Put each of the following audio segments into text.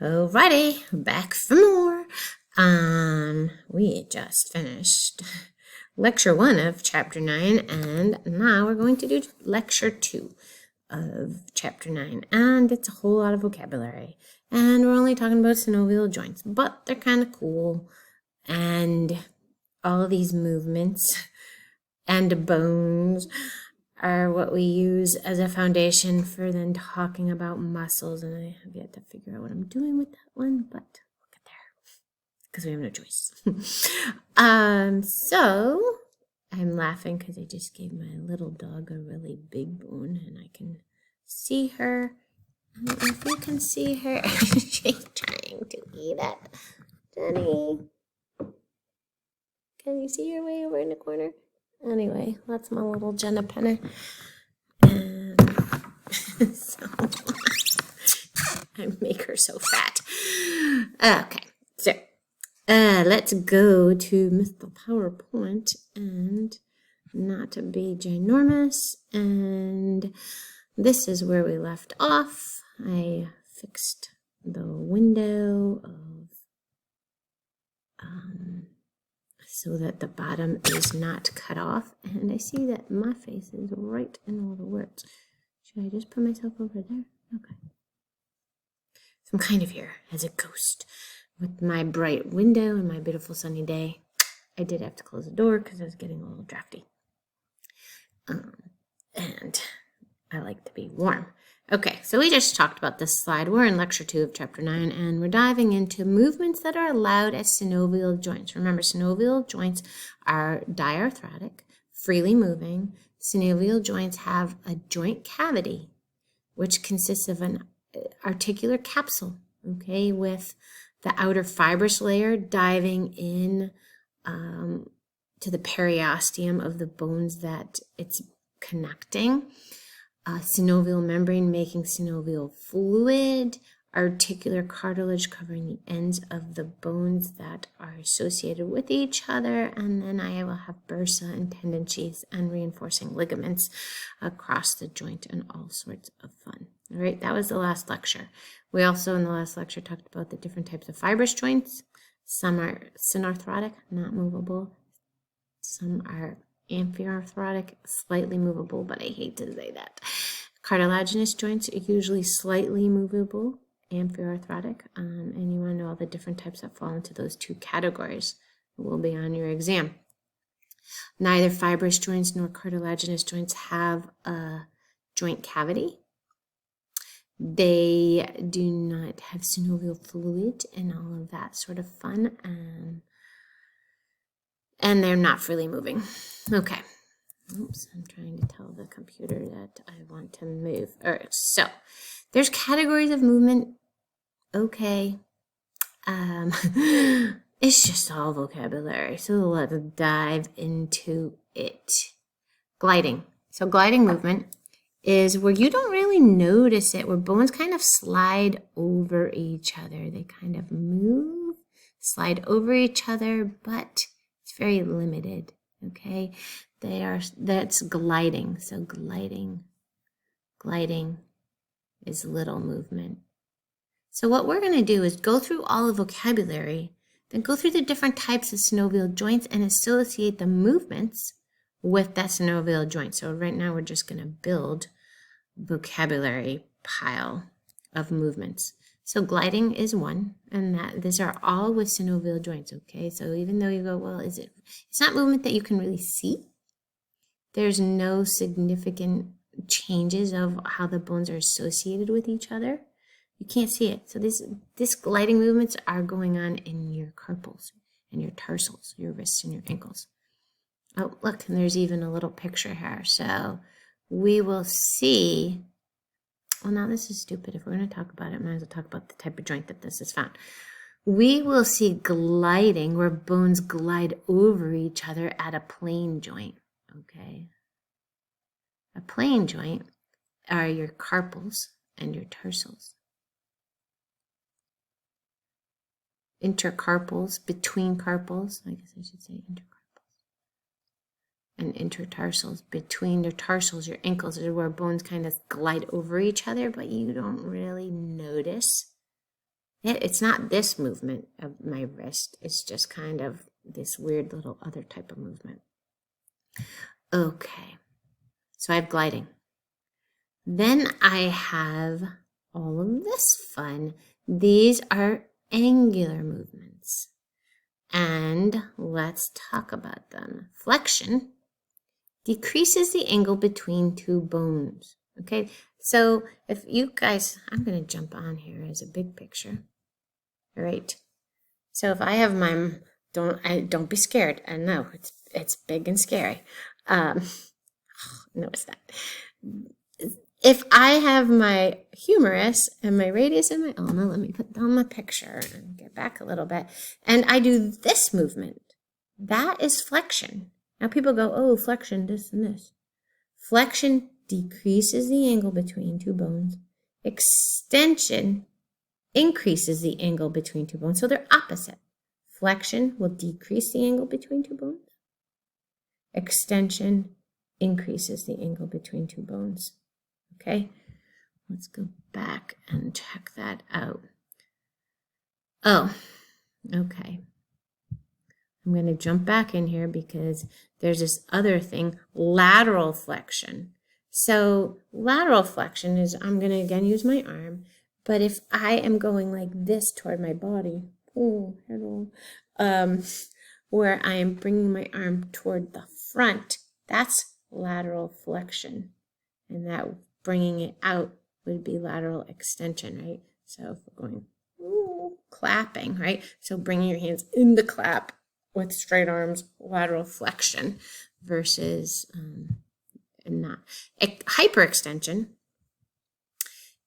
Alrighty, back for more. We just finished lecture 1 of chapter 9, and now we're going to do lecture 2 of chapter 9, and it's a whole lot of vocabulary, and we're only talking about synovial joints, but they're kind of cool, and all of these movements and bones are what we use as a foundation for then talking about muscles. And I have yet to figure out what I'm doing with that one, but we'll get there because we have no choice. So I'm laughing because I just gave my little dog a really big bone, and I can see her. I don't know if you can see her. She's trying to eat it. Jenny, can you see her way over in the corner? Anyway, that's my little Jenna Penner. And so I make her so fat. Okay, so let's go to Mr. PowerPoint and not to be ginormous. And this is where we left off. I fixed the window of so that the bottom is not cut off. And I see that my face is right in all the words. Should I just put myself over there? Okay. So I'm kind of here as a ghost with my bright window and my beautiful sunny day. I did have to close the door because I was getting a little drafty. And I like to be warm. Okay, so we just talked about this slide. We're in lecture 2 of chapter 9, and we're diving into movements that are allowed as synovial joints. Remember, synovial joints are diarthrotic, freely moving. Synovial joints have a joint cavity, which consists of an articular capsule, okay, with the outer fibrous layer diving in to the periosteum of the bones that it's connecting. Synovial membrane making synovial fluid, articular cartilage covering the ends of the bones that are associated with each other, and then I will have bursa and tendon sheaths and reinforcing ligaments across the joint and all sorts of fun. All right, that was the last lecture. We also in the last lecture talked about the different types of fibrous joints. Some are synarthrotic, not movable. Some are amphiarthrotic, slightly movable, but I hate to say that. Cartilaginous joints are usually slightly movable, amphiarthrotic, and you want to know all the different types that fall into those two categories. It will be on your exam. Neither fibrous joints nor cartilaginous joints have a joint cavity. They do not have synovial fluid and all of that sort of fun. And they're not freely moving. Okay. Oops, I'm trying to tell the computer that I want to move. All right, so there's categories of movement. Okay. It's just all vocabulary. So let's dive into it. Gliding. So gliding movement is where you don't really notice it, where bones kind of slide over each other. They kind of move, slide over each other, but it's very limited, okay? That's gliding. So gliding is little movement. So what we're going to do is go through all the vocabulary, then go through the different types of synovial joints and associate the movements with that synovial joint. So right now we're just going to build vocabulary pile of movements. So gliding is one, and these are all with synovial joints, okay? So even though you go, well, it's not movement that you can really see. There's no significant changes of how the bones are associated with each other. You can't see it. So this gliding movements are going on in your carpals and your tarsals, your wrists and your ankles. Oh, look, and there's even a little picture here. So we will see. Well, now this is stupid. If we're going to talk about it, I might as well talk about the type of joint that this is found. We will see gliding where bones glide over each other at a plane joint, okay? A plane joint are your carpals and your tarsals. Intercarpals, between carpals, I guess I should say intercarpals. And intertarsals, between your tarsals, your ankles, are where bones kind of glide over each other, but you don't really notice It's not this movement of my wrist. It's just kind of this weird little other type of movement. Okay, so I have gliding. Then I have all of this fun. These are angular movements. And let's talk about them. Flexion decreases the angle between two bones. Okay, so if you guys, I'm going to jump on here as a big picture. All right. So if I have my, don't be scared. I know it's big and scary. Notice that. If I have my humerus and my radius and my ulna, let me put down my picture and get back a little bit, and I do this movement, that is flexion. Now people go, oh, flexion, this and this. Flexion decreases the angle between two bones. Extension increases the angle between two bones, so they're opposite. Flexion will decrease the angle between two bones. Extension increases the angle between two bones. Okay, let's go back and check that out. Oh, okay. I'm going to jump back in here because there's this other thing, lateral flexion. So lateral flexion is, I'm going to again use my arm, but if I am going like this toward my body, oh, hello, where I am bringing my arm toward the front, that's lateral flexion. And that bringing it out would be lateral extension, right? So if we're going, ooh, clapping, right? So bringing your hands in the clap with straight arms, lateral flexion versus not. Hyperextension,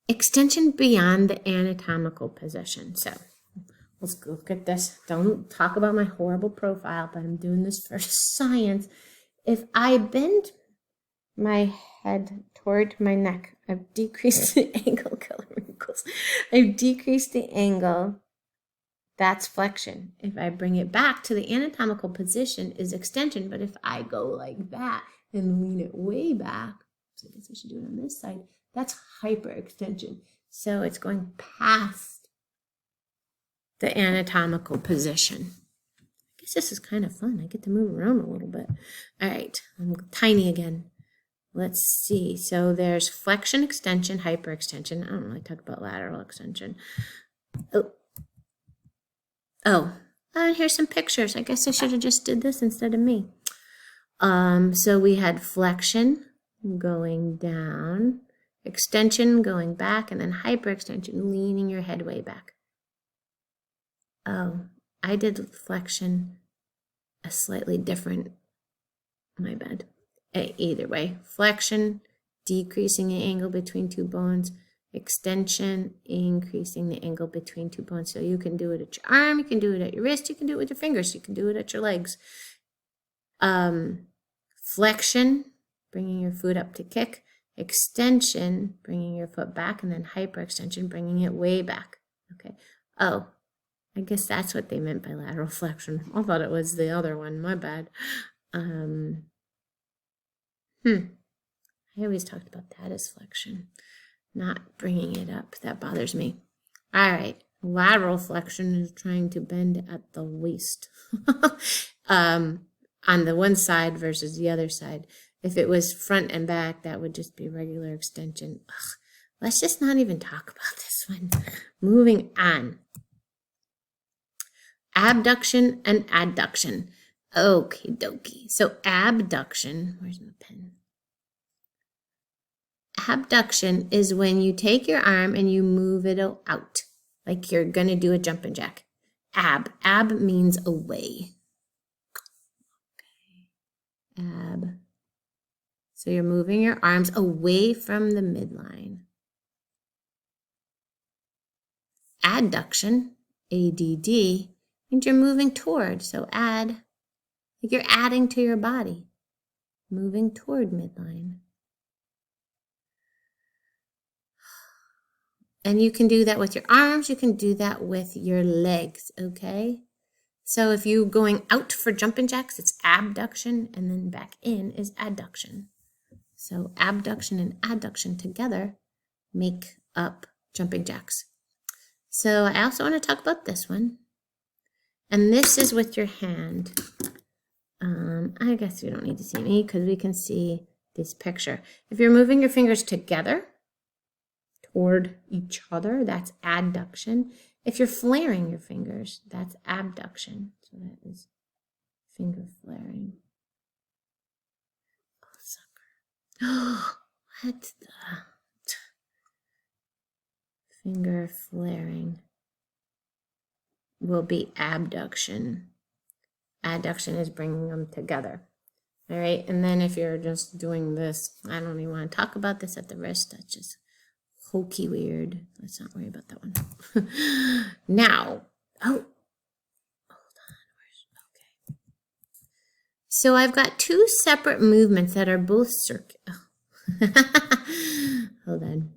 extension beyond the anatomical position. So let's look at this. Don't talk about my horrible profile, but I'm doing this for science. If I bend my head toward my neck, I've decreased the angle, color wrinkles. I've decreased the angle. That's flexion. If I bring it back to the anatomical position is extension, but if I go like that and lean it way back, so I guess I should do it on this side, that's hyperextension. So it's going past the anatomical position. I guess this is kind of fun. I get to move around a little bit. All right, I'm tiny again. Let's see. So there's flexion, extension, hyperextension. I don't really talk about lateral extension. Oh, and here's some pictures. I guess I should have just did this instead of me. So we had flexion going down, extension going back, and then hyperextension, leaning your head way back. Oh, I did flexion a slightly different, my bad. Either way, flexion, decreasing the angle between two bones, extension, increasing the angle between two bones. So you can do it at your arm, you can do it at your wrist, you can do it with your fingers, you can do it at your legs. Flexion, bringing your foot up to kick, extension, bringing your foot back, and then hyperextension, bringing it way back. Okay. Oh, I guess that's what they meant by lateral flexion. I thought it was the other one. My bad. I always talked about that as flexion, not bringing it up. That bothers me. All right. Lateral flexion is trying to bend at the waist on the one side versus the other side. If it was front and back, that would just be regular extension. Ugh, let's just not even talk about this one. Moving on. Abduction and adduction. Okie dokie. So abduction, where's my pen? Abduction is when you take your arm and you move it out, like you're going to do a jumping jack. Ab means away. Okay. Ab. So you're moving your arms away from the midline. Adduction, ADD, means you're moving toward. So add, like you're adding to your body, moving toward midline. And you can do that with your arms, you can do that with your legs, okay? So if you're going out for jumping jacks, it's abduction, and then back in is adduction. So abduction and adduction together make up jumping jacks. So I also want to talk about this one. And this is with your hand. I guess you don't need to see me because we can see this picture. If you're moving your fingers together toward each other, that's adduction. If you're flaring your fingers, that's abduction. So that is finger flaring. Oh, sucker. What the? Finger flaring will be abduction. Adduction is bringing them together. All right, and then if you're just doing this, I don't even want to talk about this at the wrist. That's just hokey weird. Let's not worry about that one. Now, hold on. Okay. So I've got two separate movements that are both circular. Hold on.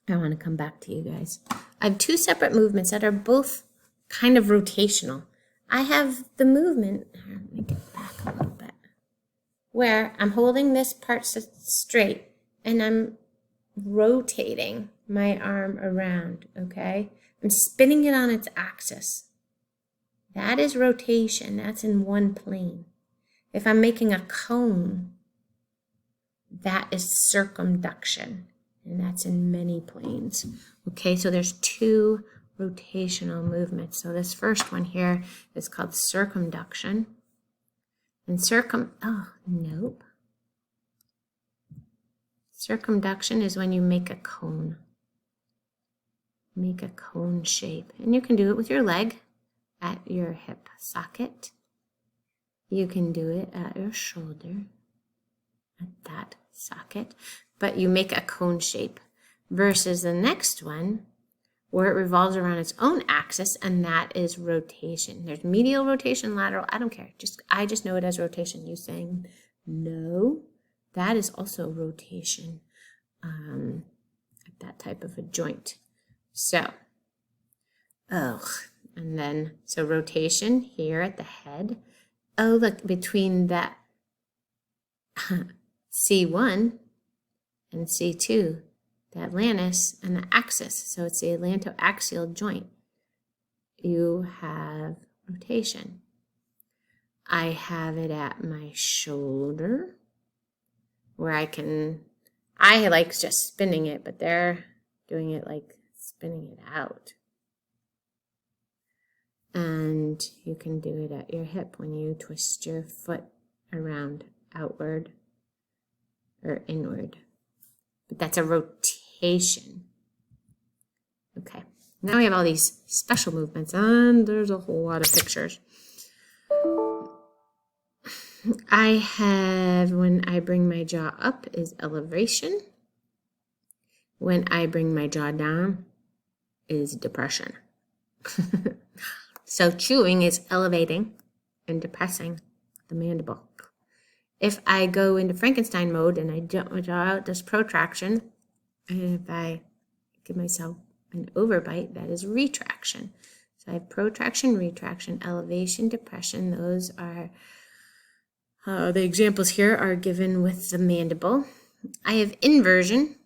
I want to come back to you guys. I have two separate movements that are both kind of rotational. I have the movement, let me get back a little bit, where I'm holding this part straight and I'm rotating my arm around, okay? I'm spinning it on its axis. That is rotation. That's in one plane. If I'm making a cone, that is circumduction, and that's in many planes. Okay, so there's two rotational movements. So this first one here is called circumduction. And circumduction is when you make a cone. Make a cone shape. And you can do it with your leg at your hip socket. You can do it at your shoulder, at that socket. But you make a cone shape. Versus the next one, where it revolves around its own axis, and that is rotation. There's medial rotation, lateral, I don't care. I just know it as rotation. You saying no, that is also rotation at that type of a joint. So, and then, so rotation here at the head. Oh, look, between that C1 and C2, the Atlantis and the axis, so it's the atlantoaxial joint, you have rotation. I have it at my shoulder, where I like just spinning it, but they're doing it like spinning it out. And you can do it at your hip when you twist your foot around outward or inward. But that's a rotation. Okay, now we have all these special movements, and there's a whole lot of pictures. I have, when I bring my jaw up is elevation. When I bring my jaw down is depression. So chewing is elevating and depressing the mandible. If I go into Frankenstein mode and I jump my jaw out, there's protraction. And if I give myself an overbite, that is retraction. So I have protraction, retraction, elevation, depression. Those are, the examples here are given with the mandible. I have inversion.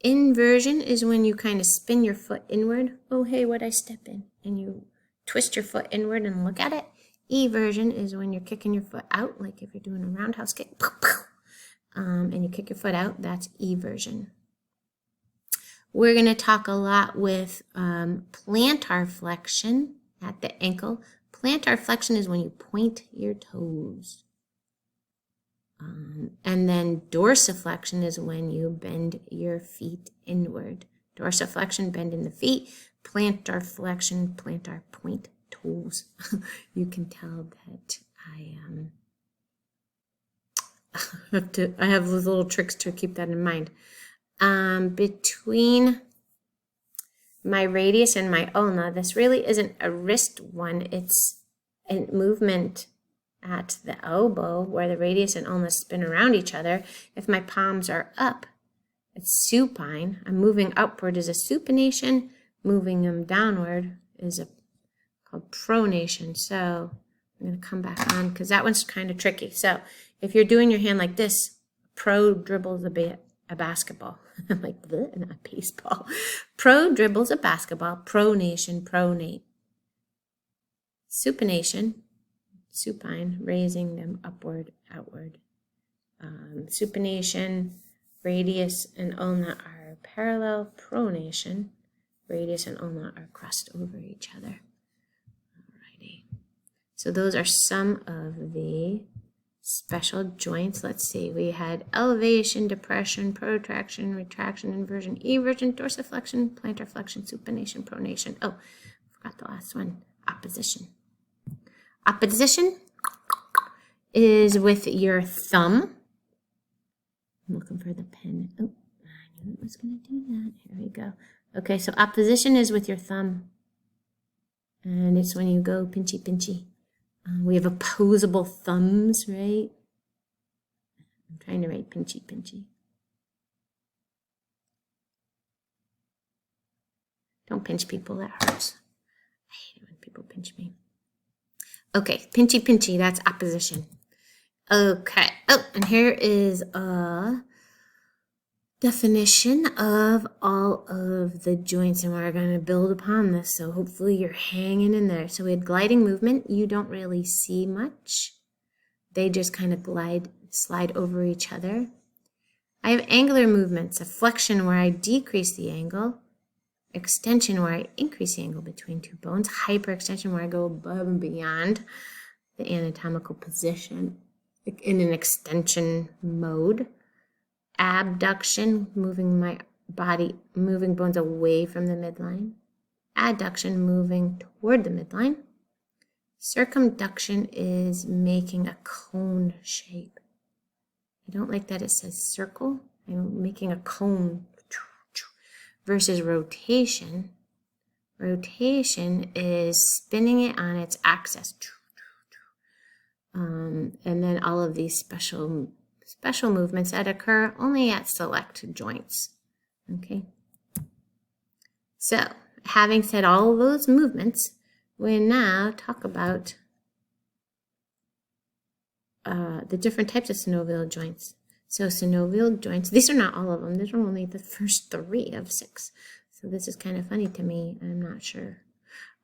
Inversion is when you kind of spin your foot inward. Oh, hey, what'd I step in? And you twist your foot inward and look at it. Eversion is when you're kicking your foot out, like if you're doing a roundhouse kick, and you kick your foot out, that's eversion. We're going to talk a lot with plantar flexion at the ankle. Plantar flexion is when you point your toes. And then dorsiflexion is when you bend your feet inward. Dorsiflexion, bend in the feet. Plantar flexion, plantar point toes. You can tell that I have little tricks to keep that in mind. Between my radius and my ulna, this really isn't a wrist one. It's a movement at the elbow where the radius and ulna spin around each other. If my palms are up, it's supine. I'm moving upward is a supination. Moving them downward is called pronation. So I'm going to come back on because that one's kind of tricky. So if you're doing your hand like this, pro dribbles a bit a basketball. I'm like, bleh, not baseball. Pro dribbles a basketball. Pronation, pronate. Supination, supine, raising them upward, outward. Supination, radius and ulna are parallel. Pronation, radius and ulna are crossed over each other. Alrighty. So those are some of the special joints. Let's see. We had elevation, depression, protraction, retraction, inversion, eversion, dorsiflexion, plantar flexion, supination, pronation. Oh, forgot the last one. Opposition. Opposition is with your thumb. I'm looking for the pen. Oh, I knew it was going to do that. Here we go. Okay, so opposition is with your thumb. And it's when you go pinchy, pinchy. We have opposable thumbs, right? I'm trying to write pinchy, pinchy. Don't pinch people, that hurts. I hate it when people pinch me. Okay, pinchy, pinchy, that's opposition. Okay, oh, and here is a definition of all of the joints, and we're going to build upon this, so hopefully you're hanging in there. So we had gliding movement. You don't really see much. They just kind of slide over each other. I have angular movements, a flexion where I decrease the angle, extension where I increase the angle between two bones, hyperextension where I go above and beyond the anatomical position in an extension mode. Abduction, moving my body, moving bones away from the midline. Adduction, moving toward the midline. Circumduction is making a cone shape. I don't like that it says circle. I'm making a cone. Versus rotation. Rotation is spinning it on its axis. And then all of these special movements that occur only at select joints. Okay. So, having said all of those movements, we now talk about the different types of synovial joints. So synovial joints, these are not all of them. These are only the first 3 of 6. So this is kind of funny to me. I'm not sure.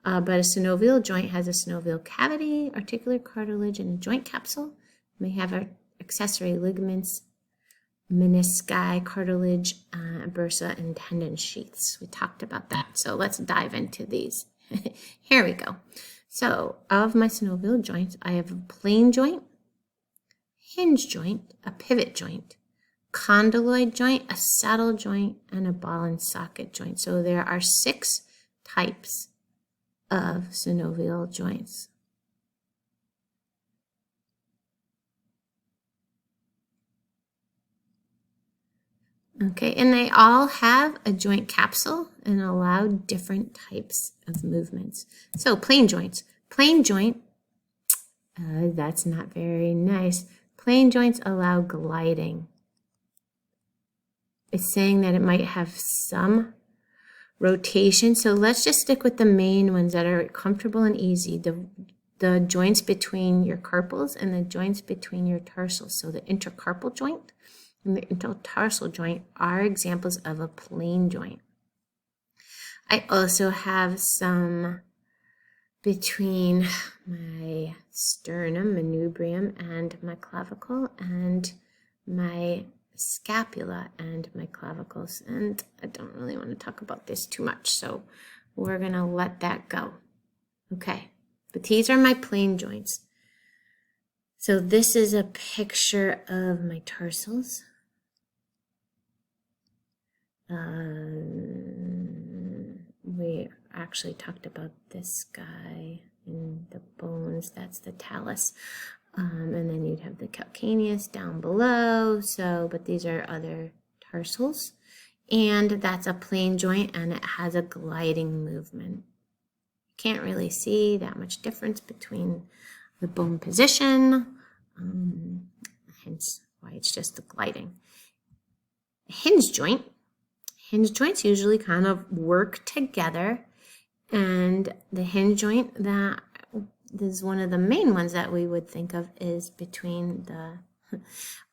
But a synovial joint has a synovial cavity, articular cartilage, and a joint capsule. It may have accessory ligaments, menisci, cartilage, bursa, and tendon sheaths. We talked about that. So let's dive into these. Here we go. So of my synovial joints, I have a plane joint, hinge joint, a pivot joint, condyloid joint, a saddle joint, and a ball and socket joint. So there are 6 types of synovial joints. Okay, and they all have a joint capsule and allow different types of movements. So plane joints. Plane joint, that's not very nice. Plane joints allow gliding. It's saying that it might have some rotation. So let's just stick with the main ones that are comfortable and easy. The joints between your carpals and the joints between your tarsals. So the intercarpal joint and the intertarsal joint are examples of a plane joint. I also have some between my sternum, manubrium, and my clavicle, and my scapula and my clavicles. And I don't really want to talk about this too much, so we're going to let that go. Okay, but these are my plane joints. So this is a picture of my tarsals. We actually talked about this guy in the bones. That's the talus. And then you'd have the calcaneus down below. So, but these are other tarsals. And that's a plane joint, and it has a gliding movement. Can't really see that much difference between the bone position, hence why it's just the gliding. A hinge joint. Hinge joints usually kind of work together, and the hinge joint that is one of the main ones that we would think of is between the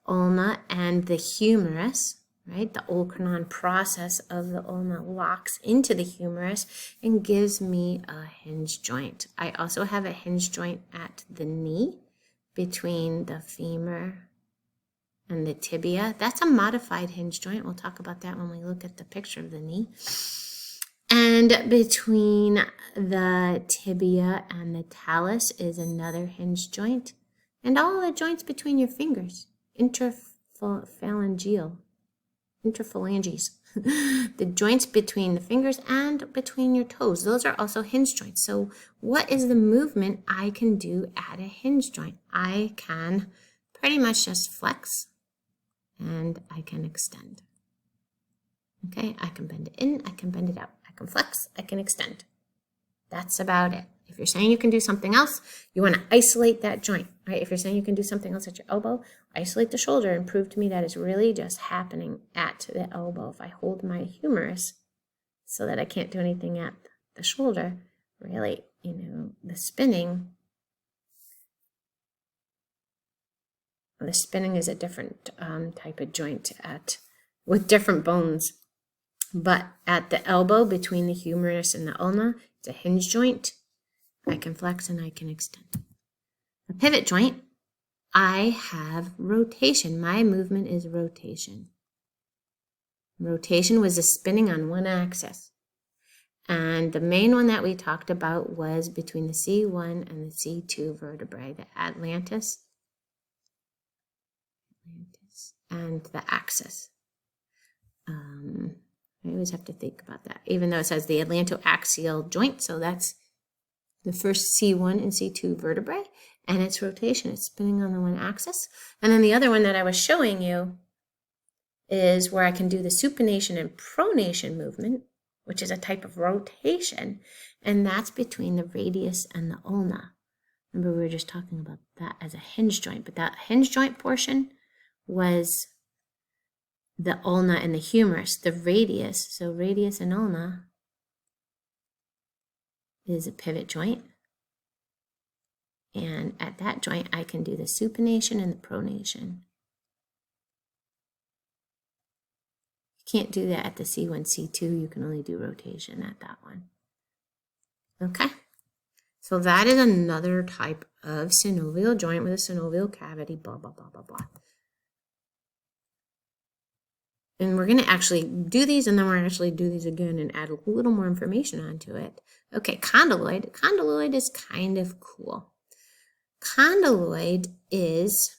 ulna and the humerus. right? The olecranon process of the ulna locks into the humerus and gives me a hinge joint. I also have a hinge joint at the knee between the femur and the tibia. That's a modified hinge joint. We'll talk about that when we look at the picture of the knee. And between the tibia and the talus is another hinge joint. And all the joints between your fingers, interphalangeal. Interphalanges, the joints between the fingers and between your toes. Those are also hinge joints. So what is the movement I can do at a hinge joint? I can pretty much just flex and I can extend. Okay, I can bend it in, I can bend it out. I can flex, I can extend. That's about it. If you're saying you can do something else, you want to isolate that joint, right? If you're saying you can do something else at your elbow, isolate the shoulder and prove to me that it's really just happening at the elbow. If I hold my humerus so that I can't do anything at the shoulder, really, the spinning is a different type of joint with different bones. But at the elbow between the humerus and the ulna, it's a hinge joint. I can flex and I can extend. A pivot joint, I have rotation. My movement is rotation. Rotation was a spinning on one axis. And the main one that we talked about was between the C1 and the C2 vertebrae, the atlantis and the axis. I always have to think about that, even though it says the atlantoaxial joint. So that's the first C1 and C2 vertebrae, and its rotation. It's spinning on the one axis. And then the other one that I was showing you is where I can do the supination and pronation movement, which is a type of rotation, and that's between the radius and the ulna. Remember, we were just talking about that as a hinge joint, but that hinge joint portion was the ulna and the humerus. The radius, so radius and ulna, is a pivot joint. And at that joint, I can do the supination and the pronation. You can't do that at the C1, C2. You can only do rotation at that one. Okay? So that is another type of synovial joint with a synovial cavity, blah, blah, blah, blah, blah. And we're going to actually do these, and then we're going to actually do these again and add a little more information onto it. Okay, condyloid. Condyloid is kind of cool. Condyloid is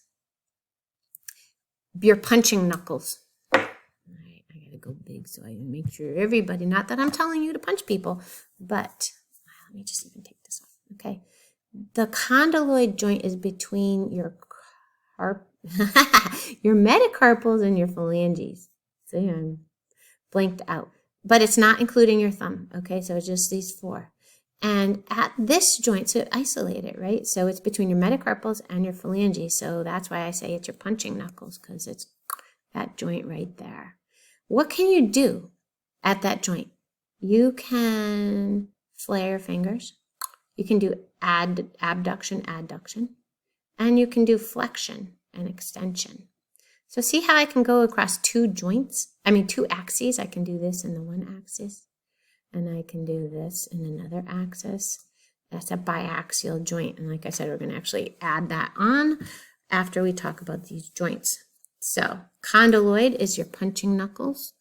your punching knuckles. All right, I got to go big so I can make sure everybody, not that I'm telling you to punch people, but let me just even take this off, okay? The condyloid joint is between your metacarpals and your phalanges. See, I'm blanked out. But it's not including your thumb, okay? So it's just these four. And at this joint, so isolate it, right? So it's between your metacarpals and your phalanges. So that's why I say it's your punching knuckles, because it's that joint right there. What can you do at that joint? You can flare your fingers. You can do abduction, adduction. And you can do flexion and extension. So see how I can go across two axes. I can do this in the one axis, and I can do this in another axis. That's a biaxial joint. And like I said, we're going to actually add that on after we talk about these joints. So condyloid is your punching knuckles.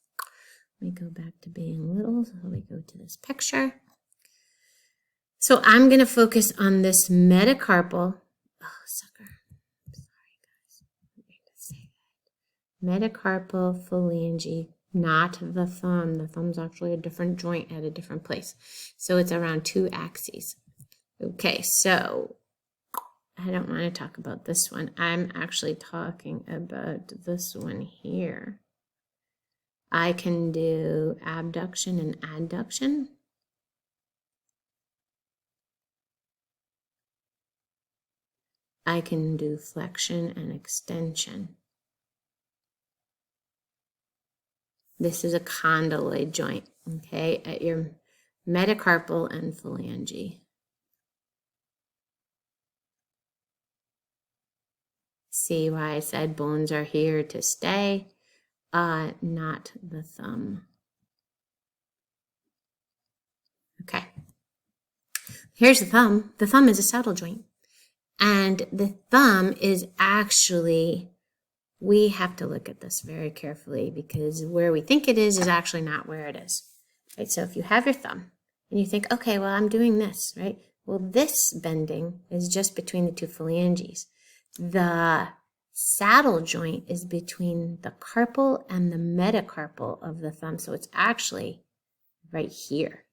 Let me go back to being little. So we go to this picture. So I'm going to focus on this metacarpal. Oh, sucker. Metacarpal phalange, not the thumb. The thumb's actually a different joint at a different place. So it's around two axes. Okay, so I don't want to talk about this one. I'm actually talking about this one here. I can do abduction and adduction. I can do flexion and extension. This is a condyloid joint, okay, at your metacarpal and phalange. See why I said bones are here to stay? not the thumb. Okay. Here's the thumb. The thumb is a saddle joint. And the thumb is actually, we have to look at this very carefully because where we think it is actually not where it is. Right? So if you have your thumb and you think, okay, well, I'm doing this, right? Well, this bending is just between the two phalanges. The saddle joint is between the carpal and the metacarpal of the thumb. So it's actually right here.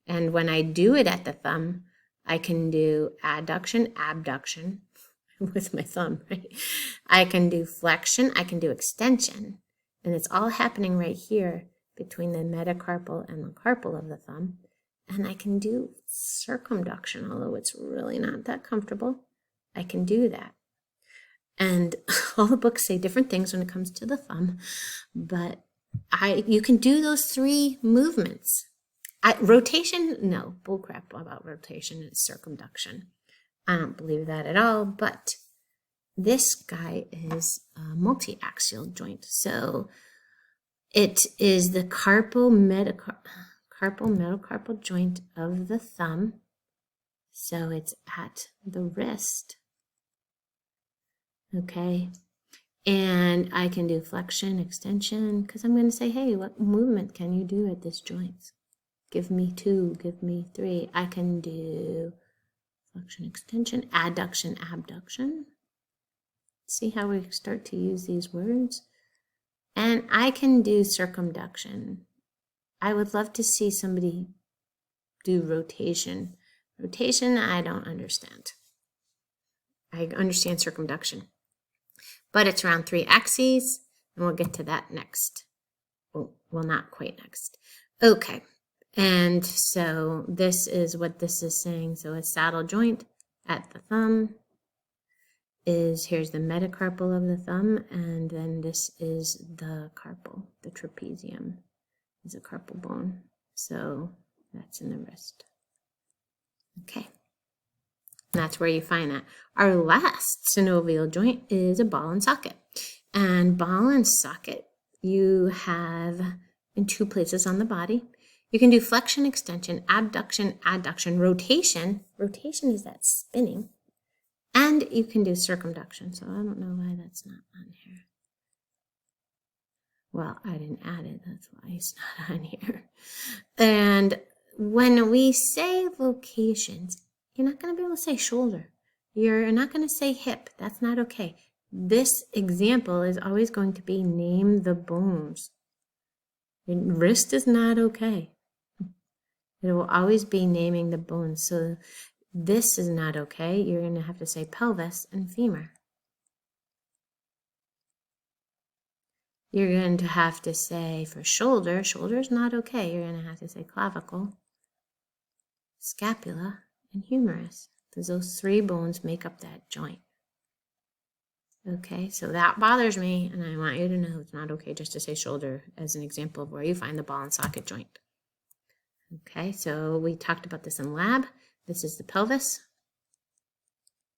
And when I do it at the thumb, I can do adduction, abduction with my thumb, right? I can do flexion, I can do extension, and it's all happening right here between the metacarpal and the carpal of the thumb. And I can do circumduction, although it's really not that comfortable. I can do that. And all the books say different things when it comes to the thumb, but you can do those three movements. Rotation, no, bullcrap about rotation. It's circumduction. I don't believe that at all, but this guy is a multi-axial joint. So it is the carpal metacarpal joint of the thumb. So it's at the wrist. Okay. And I can do flexion, extension, because I'm going to say, hey, what movement can you do at this joint? Give me 2, give me 3. I can do flexion, extension, adduction, abduction. See how we start to use these words? And I can do circumduction. I would love to see somebody do rotation. Rotation, I don't understand. I understand circumduction. But it's around 3 axes, and we'll get to that next. Well, not quite next. Okay. And so this is what this is saying. So a saddle joint at the thumb is, here's the metacarpal of the thumb, and then this is the carpal, the trapezium is a carpal bone. So that's in the wrist. Okay. And that's where you find that. Our last synovial joint is a ball and socket. And ball and socket you have in 2 places on the body. You can do flexion, extension, abduction, adduction, rotation. Rotation is that spinning. And you can do circumduction. So I don't know why that's not on here. Well, I didn't add it. That's why it's not on here. And when we say locations, you're not going to be able to say shoulder. You're not going to say hip. That's not okay. This example is always going to be name the bones. Wrist is not okay. It will always be naming the bones. So this is not okay. You're going to have to say pelvis and femur. You're going to have to say for shoulder, shoulder is not okay. You're going to have to say clavicle, scapula, and humerus. Because those 3 bones make up that joint. Okay, so that bothers me, and I want you to know it's not okay just to say shoulder as an example of where you find the ball and socket joint. Okay, so we talked about this in lab. This is the pelvis.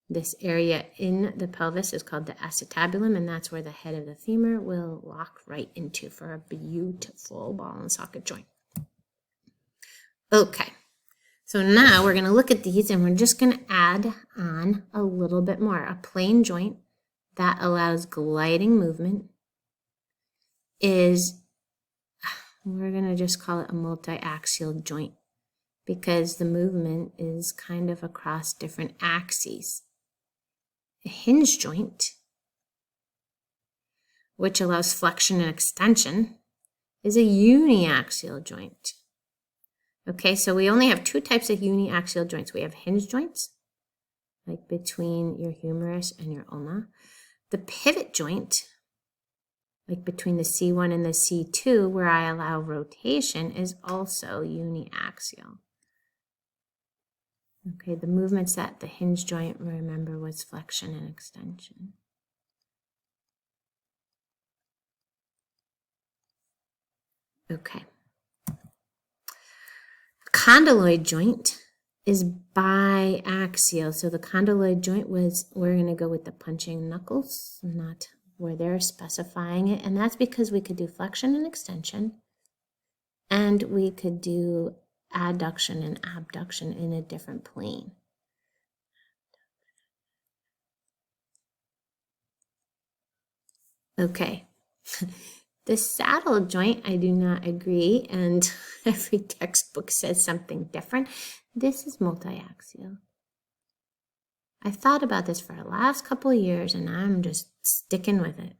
This area in the pelvis is called the acetabulum, and that's where the head of the femur will lock right into for a beautiful ball and socket joint. Okay, so now we're going to look at these, and we're just going to add on a little bit more. A plane joint that allows gliding movement is, we're going to just call it a multi-axial joint because the movement is kind of across different axes. A hinge joint, which allows flexion and extension, is a uniaxial joint. Okay, so we only have 2 types of uniaxial joints. We have hinge joints, like between your humerus and your ulna. The pivot joint, like between the C1 and the C2, where I allow rotation, is also uniaxial. Okay, the movements that the hinge joint, remember, was flexion and extension. Okay. Condyloid joint is biaxial. So the condyloid joint was, we're going to go with the punching knuckles, not where they're specifying it, and that's because we could do flexion and extension, and we could do adduction and abduction in a different plane. Okay, the saddle joint, I do not agree, and every textbook says something different. This is multiaxial. I've thought about this for the last couple of years, and I'm just sticking with it.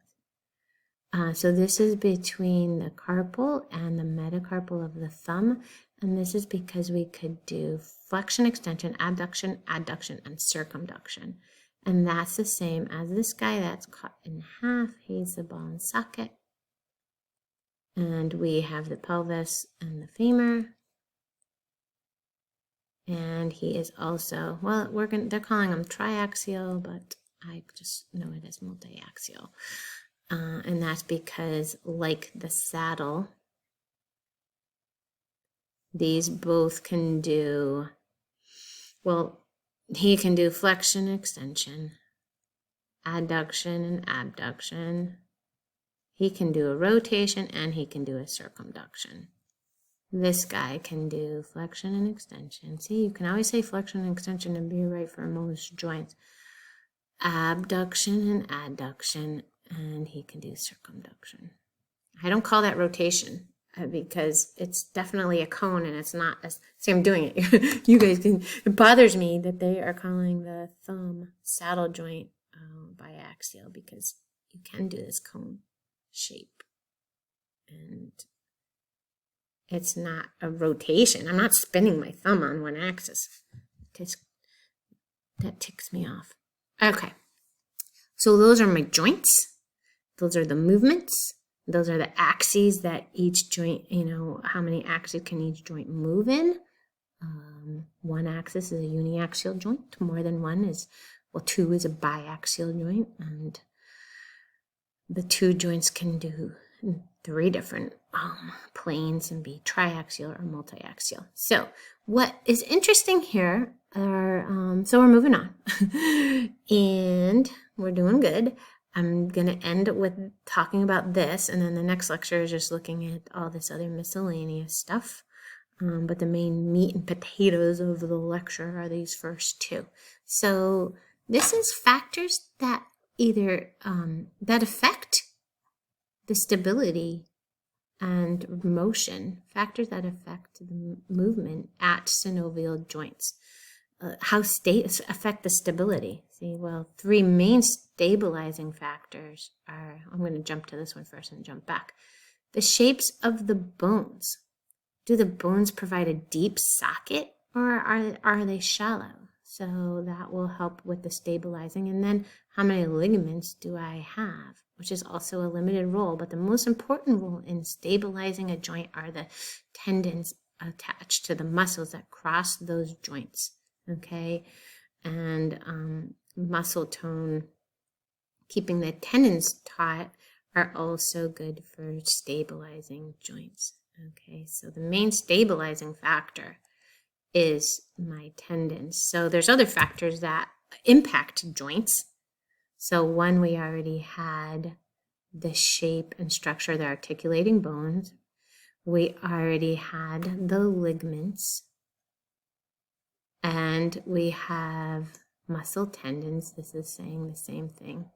So this is between the carpal and the metacarpal of the thumb, and this is because we could do flexion, extension, abduction, adduction, and circumduction. And that's the same as this guy that's cut in half. He's the ball and socket. And we have the pelvis and the femur. And he is also, well, they're calling him triaxial, but I just know it as multiaxial. And that's because, like the saddle, these both can do, well, he can do flexion, extension, adduction, and abduction. He can do a rotation, and he can do a circumduction. This guy can do flexion and extension. See, you can always say flexion and extension and be right for most joints. Abduction and adduction, and he can do circumduction. I don't call that rotation because it's definitely a cone and it's not. See, I'm doing it. You guys can. It bothers me that they are calling the thumb saddle joint biaxial because you can do this cone shape, and it's not a rotation. I'm not spinning my thumb on one axis. That ticks me off. Okay, so those are my joints. Those are the movements. Those are the axes that each joint, how many axes can each joint move in. One axis is a uniaxial joint. More than one is, two is a biaxial joint. And the two joints can do 3 different planes and be triaxial or multiaxial. So what is interesting here are, so we're moving on. And we're doing good. I'm going to end with talking about this, and then the next lecture is just looking at all this other miscellaneous stuff. But the main meat and potatoes of the lecture are these first 2. So this is factors that either that affect the stability and motion, factors that affect the movement at synovial joints. How affect the stability? See, 3 main stabilizing factors are, I'm going to jump to this one first and jump back. The shapes of the bones. Do the bones provide a deep socket or are they shallow? So that will help with the stabilizing. And then how many ligaments do I have? Which is also a limited role, but the most important role in stabilizing a joint are the tendons attached to the muscles that cross those joints. Okay, and muscle tone, keeping the tendons taut, are also good for stabilizing joints. Okay, so the main stabilizing factor is my tendons. So there's other factors that impact joints. So one, we already had the shape and structure of the articulating bones. We already had the ligaments. And we have muscle tendons. This is saying the same thing.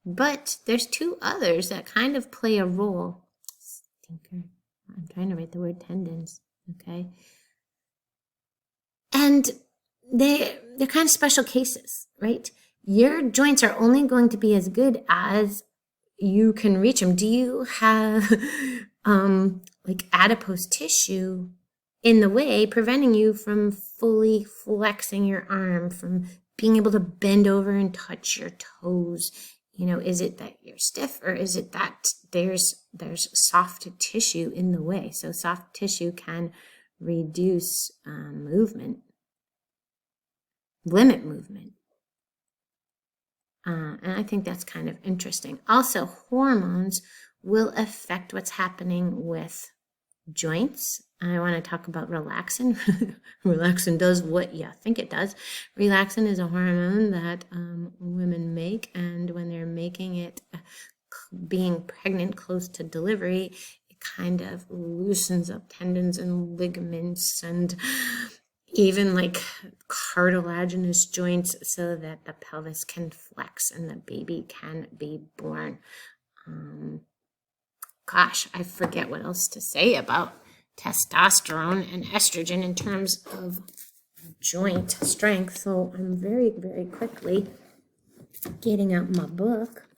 But there's 2 others that kind of play a role. Stinker. I'm trying to write the word tendons. Okay. And they're kind of special cases, right? Your joints are only going to be as good as you can reach them. Do you have adipose tissue in the way, preventing you from fully flexing your arm, from being able to bend over and touch your toes? Is it that you're stiff, or is it that there's soft tissue in the way? So soft tissue can reduce movement, limit movement. And I think that's kind of interesting. Also, hormones will affect what's happening with joints. I want to talk about relaxin. Relaxin does what you think it does. Relaxin is a hormone that women make, and when they're making it, being pregnant close to delivery, it kind of loosens up tendons and ligaments and even like cartilaginous joints so that the pelvis can flex and the baby can be born. Gosh, I forget what else to say about testosterone and estrogen in terms of joint strength. So I'm very, very quickly getting out my book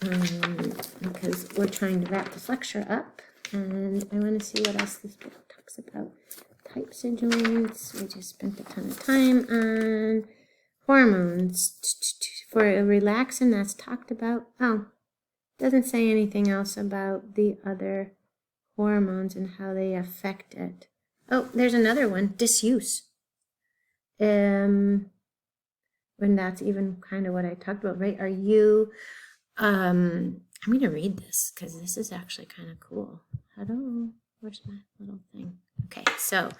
because we're trying to wrap this lecture up, and I want to see what else this book talks about. Types of joints. We just spent a ton of time on hormones. For a relaxin, that's talked about. Oh, doesn't say anything else about the other hormones and how they affect it. Oh, there's another one, disuse. And that's even kind of what I talked about, right? Are you, I'm going to read this because this is actually kind of cool. Hello, where's my little thing? Okay, so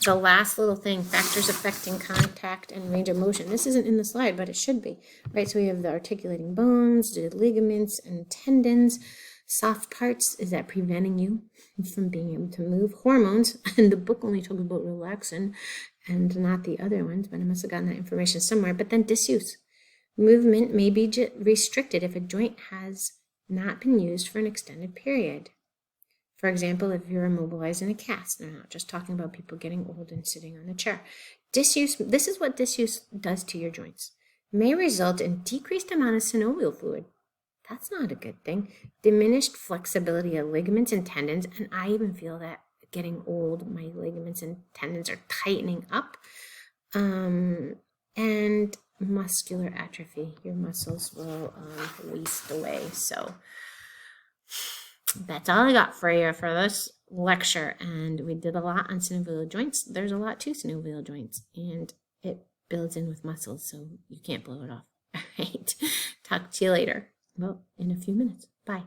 the last little thing, factors affecting contact and range of motion. This isn't in the slide, but it should be, right? So we have the articulating bones, the ligaments and tendons. Soft parts, is that preventing you from being able to move? Hormones, and the book only talks about relaxin and not the other ones, but I must have gotten that information somewhere. But then disuse. Movement may be restricted if a joint has not been used for an extended period. For example, if you're immobilized in a cast, they're not just talking about people getting old and sitting on a chair. Disuse, this is what disuse does to your joints. May result in decreased amount of synovial fluid. That's not a good thing. Diminished flexibility of ligaments and tendons, and I even feel that getting old, my ligaments and tendons are tightening up. And muscular atrophy. Your muscles will waste away. So that's all I got for you for this lecture, and we did a lot on synovial joints. There's a lot to synovial joints, and it builds in with muscles, so you can't blow it off. All right, talk to you later. Well, in a few minutes. Bye.